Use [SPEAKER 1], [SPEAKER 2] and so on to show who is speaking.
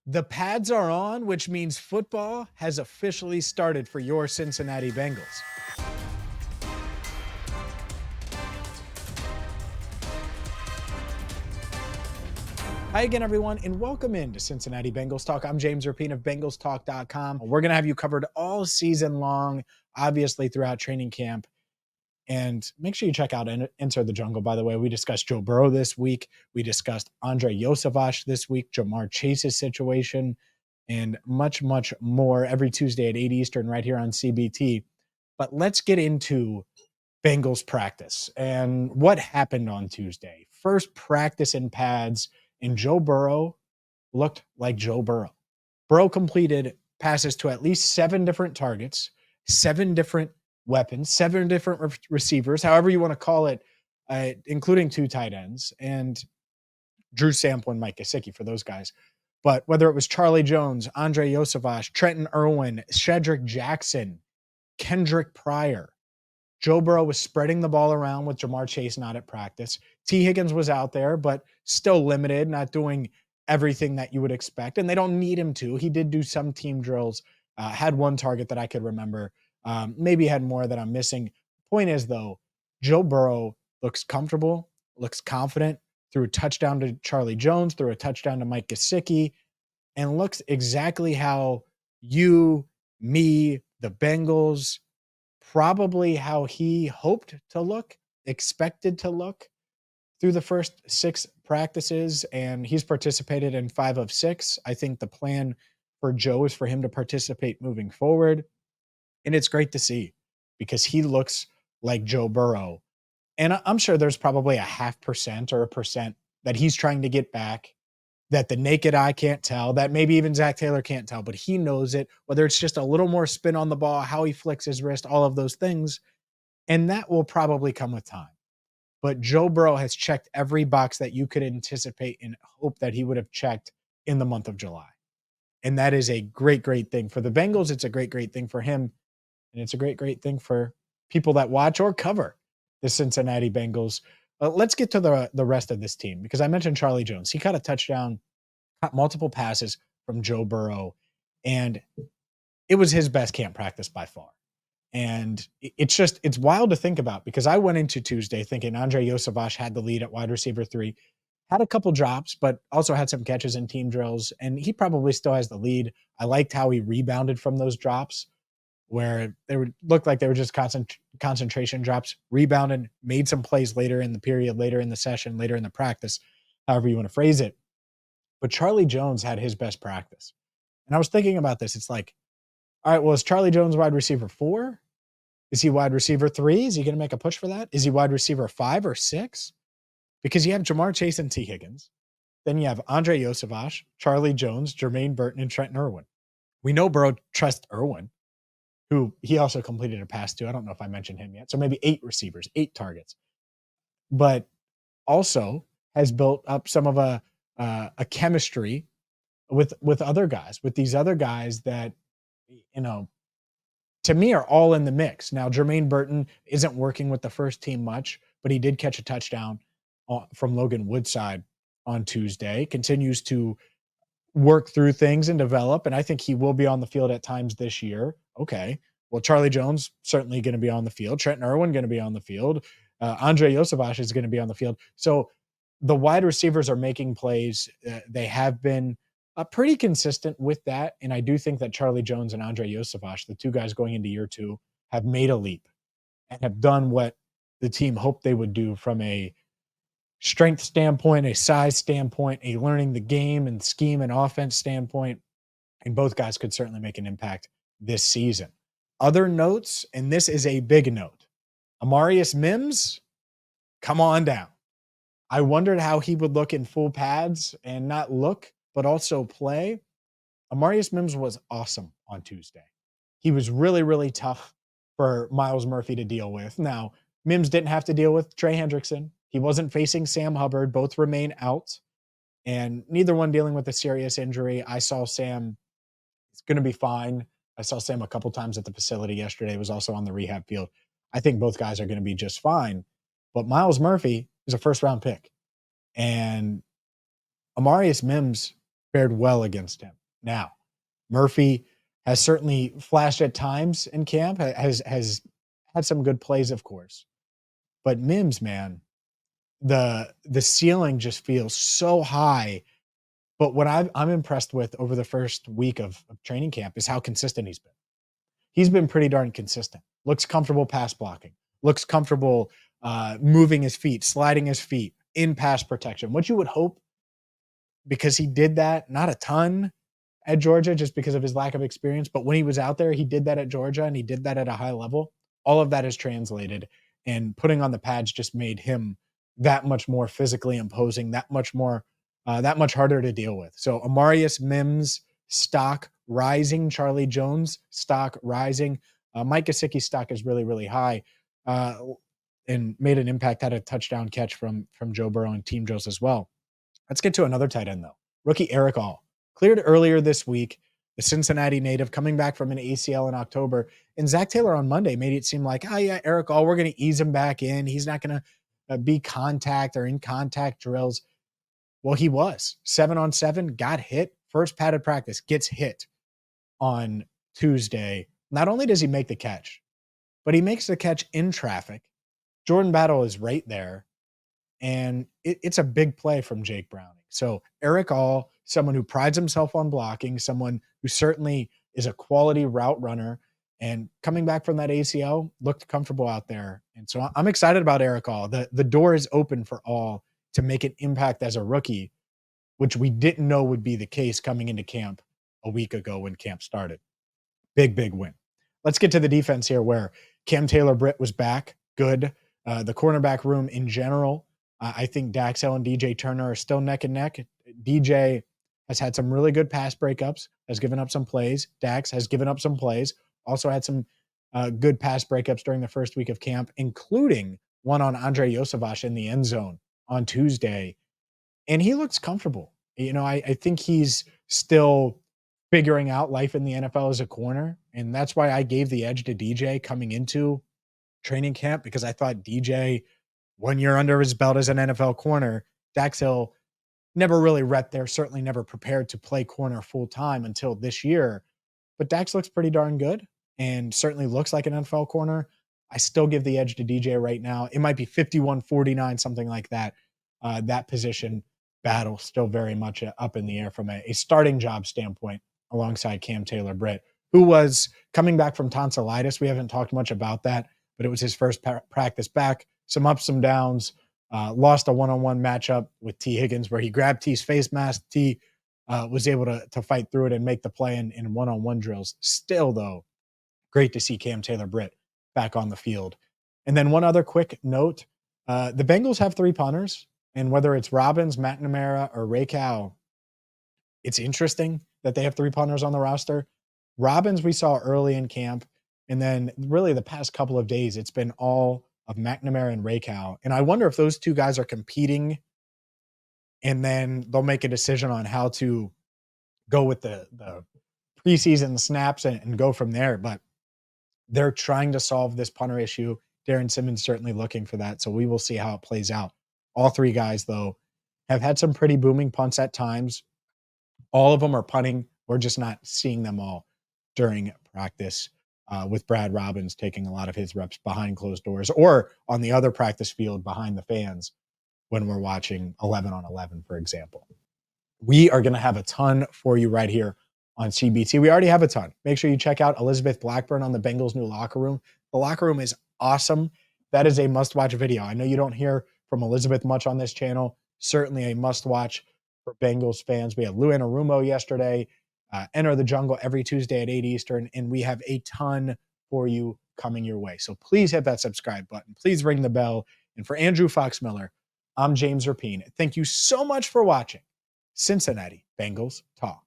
[SPEAKER 1] The pads are on, which means football has officially started for your Cincinnati Bengals. Hi again, everyone, and welcome into Cincinnati Bengals Talk. I'm James Rapien of BengalsTalk.com. We're going to have you covered all season long, obviously throughout training camp. And make sure you check out Enter the Jungle, by the way. We discussed Joe Burrow this week. We discussed Andrei Iosivas this week, Jamar Chase's situation, and much, much more every Tuesday at 8 Eastern right here on CBT. But let's get into Bengals practice and what happened on Tuesday. First practice in pads, and Joe Burrow looked like Joe Burrow. Burrow completed passes to at least 7 different targets, 7 different weapons, 7 different receivers, however you want to call it, including 2 tight ends, and Drew Sample and Mike Gesicki for those guys. But whether it was Charlie Jones, Andrei Iosivas, Trenton Irwin, Shedrick Jackson, Kendrick Pryor, Joe Burrow was spreading the ball around with Jamar Chase not at practice. T. Higgins was out there, but still limited, not doing everything that you would expect. And they don't need him to. He did do some team drills, had 1 target that I could remember. Maybe had more that I'm missing. Point is, though, Joe Burrow looks comfortable, looks confident, threw a touchdown to Charlie Jones, threw a touchdown to Mike Gesicki, and looks exactly how you, me, the Bengals, probably how he hoped to look, expected to look through the first 6 practices, and he's participated in 5 of 6. I think the plan for Joe is for him to participate moving forward, and it's great to see because he looks like Joe Burrow. And I'm sure there's probably a 0.5% or 1% that he's trying to get back that the naked eye can't tell, that maybe even Zach Taylor can't tell, but he knows it, whether it's just a little more spin on the ball, how he flicks his wrist, all of those things. And that will probably come with time. But Joe Burrow has checked every box that you could anticipate and hope that he would have checked in the month of July. And that is a great, great thing for the Bengals. It's a great, great thing for him. And it's a great, great thing for people that watch or cover the Cincinnati Bengals. Let's get to the rest of this team because I mentioned Charlie Jones. He caught a touchdown, caught multiple passes from Joe Burrow, and it was his best camp practice by far. And it's wild to think about because I went into Tuesday thinking Andrei Iosivas had the lead at wide receiver 3, had a couple drops, but also had some catches in team drills, and he probably still has the lead. I liked how he rebounded from those drops where they would look like they were just concentration drops, rebounded, made some plays later in the period, later in the session, later in the practice, however you want to phrase it. But Charlie Jones had his best practice. And I was thinking about this. It's like, all right, well, is Charlie Jones wide receiver 4? Is he wide receiver 3? Is he going to make a push for that? Is he wide receiver 5 or 6? Because you have Jamar Chase and T. Higgins. Then you have Andrei Iosivas, Charlie Jones, Jermaine Burton, and Trenton Irwin. We know Burrow trusts Irwin, who he also completed a pass to. I don't know if I mentioned him yet. So maybe 8 receivers, 8 targets. But also has built up some of a chemistry with other guys, with these other guys that, to me are all in the mix. Now, Jermaine Burton isn't working with the first team much, but he did catch a touchdown from Logan Woodside on Tuesday, continues to work through things and develop. And I think he will be on the field at times this year. Okay. Well, Charlie Jones certainly going to be on the field. Trenton Irwin going to be on the field. Andrei Iosivas is going to be on the field. So the wide receivers are making plays. They have been pretty consistent with that. And I do think that Charlie Jones and Andrei Iosivas, the 2 guys going into year 2, have made a leap and have done what the team hoped they would do from a strength standpoint, a size standpoint, a learning the game and scheme and offense standpoint. And both guys could certainly make an impact this season. Other notes, and this is a big note. Amarius Mims, come on down. I wondered how he would look in full pads and not look, but also play. Amarius Mims was awesome on Tuesday. He was really, really tough for Myles Murphy to deal with. Now, Mims didn't have to deal with Trey Hendrickson. He wasn't facing Sam Hubbard. Both remain out, and neither one dealing with a serious injury. I saw Sam is going to be fine. I saw Sam a couple times at the facility yesterday. He was also on the rehab field. I think both guys are going to be just fine. But Myles Murphy is a first-round pick. And Amarius Mims fared well against him. Now, Murphy has certainly flashed at times in camp, has had some good plays, of course. But Mims, man, the ceiling just feels so high. But what I'm impressed with over the first week of training camp is how consistent he's been. He's been pretty darn consistent. Looks comfortable pass blocking. Looks comfortable moving his feet, sliding his feet in pass protection. What you would hope, because he did that, not a ton at Georgia just because of his lack of experience, but when he was out there, he did that at Georgia and he did that at a high level. All of that is translated, and putting on the pads just made him that much more physically imposing, that much harder to deal with. So Amarius Mims stock rising, Charlie Jones stock rising. Mike Gesicki's stock is really, really high, and made an impact, had a touchdown catch from Joe Burrow and team drills as well. Let's get to another tight end, though. Rookie Eric All cleared earlier this week, the Cincinnati native coming back from an ACL in October. And Zach Taylor on Monday made it seem like, oh, yeah, Eric All, we're going to ease him back in. He's not going to be contact or in contact drills. Well, he was 7-on-7, got hit. First padded practice, gets hit on Tuesday. Not only does he make the catch, but he makes the catch in traffic. Jordan Battle is right there. And it's a big play from Jake Browning. So Eric All, someone who prides himself on blocking, someone who certainly is a quality route runner, and coming back from that ACL, looked comfortable out there. And so I'm excited about Eric All. The door is open for All to make an impact as a rookie, which we didn't know would be the case coming into camp a week ago when camp started. Big, big win. Let's get to the defense here, where Cam Taylor-Britt was back. Good. The cornerback room in general, I think Dax Hill and DJ Turner are still neck and neck. DJ has had some really good pass breakups, has given up some plays. Dax has given up some plays, also had some good pass breakups during the first week of camp, including one on Andrei Iosivas in the end zone on Tuesday. And he looks comfortable. I think he's still figuring out life in the NFL as a corner. And that's why I gave the edge to DJ coming into training camp, because I thought DJ, 1 year under his belt as an NFL corner, Dax Hill never really repped there, certainly never prepared to play corner full time until this year. But Dax looks pretty darn good and certainly looks like an NFL corner. I still give the edge to DJ right now. It might be 51-49, something like that. That position battle still very much up in the air from a starting job standpoint alongside Cam Taylor-Britt, who was coming back from tonsillitis. We haven't talked much about that, but it was his first practice back. Some ups, some downs. Lost a one-on-one matchup with T. Higgins where he grabbed T's face mask. T was able to fight through it and make the play in one-on-one drills. Still, though, great to see Cam Taylor-Britt back on the field. And then one other quick note. The Bengals have 3 punters, and whether it's Robbins, McNamara, or Ray Cow, it's interesting that they have 3 punters on the roster. Robbins we saw early in camp, and then really the past couple of days, it's been all of McNamara and Ray Cow. And I wonder if those 2 guys are competing, and then they'll make a decision on how to go with the preseason snaps and go from there. But they're trying to solve this punter issue. Darren Simmons certainly looking for that. So we will see how it plays out. All 3 guys, though, have had some pretty booming punts at times. All of them are punting. We're just not seeing them all during practice, with Brad Robbins taking a lot of his reps behind closed doors or on the other practice field behind the fans when we're watching 11-on-11, for example. We are going to have a ton for you right here on CBT. We already have a ton. Make sure you check out Elizabeth Blackburn on the Bengals' new locker room. The locker room is awesome. That is a must-watch video. I know you don't hear from Elizabeth much on this channel. Certainly a must-watch for Bengals fans. We had Lou Anarumo yesterday. Enter the Jungle every Tuesday at 8 Eastern, and we have a ton for you coming your way. So please hit that subscribe button. Please ring the bell. And for Andrew Foxmiller, I'm James Rapien. Thank you so much for watching Cincinnati Bengals Talk.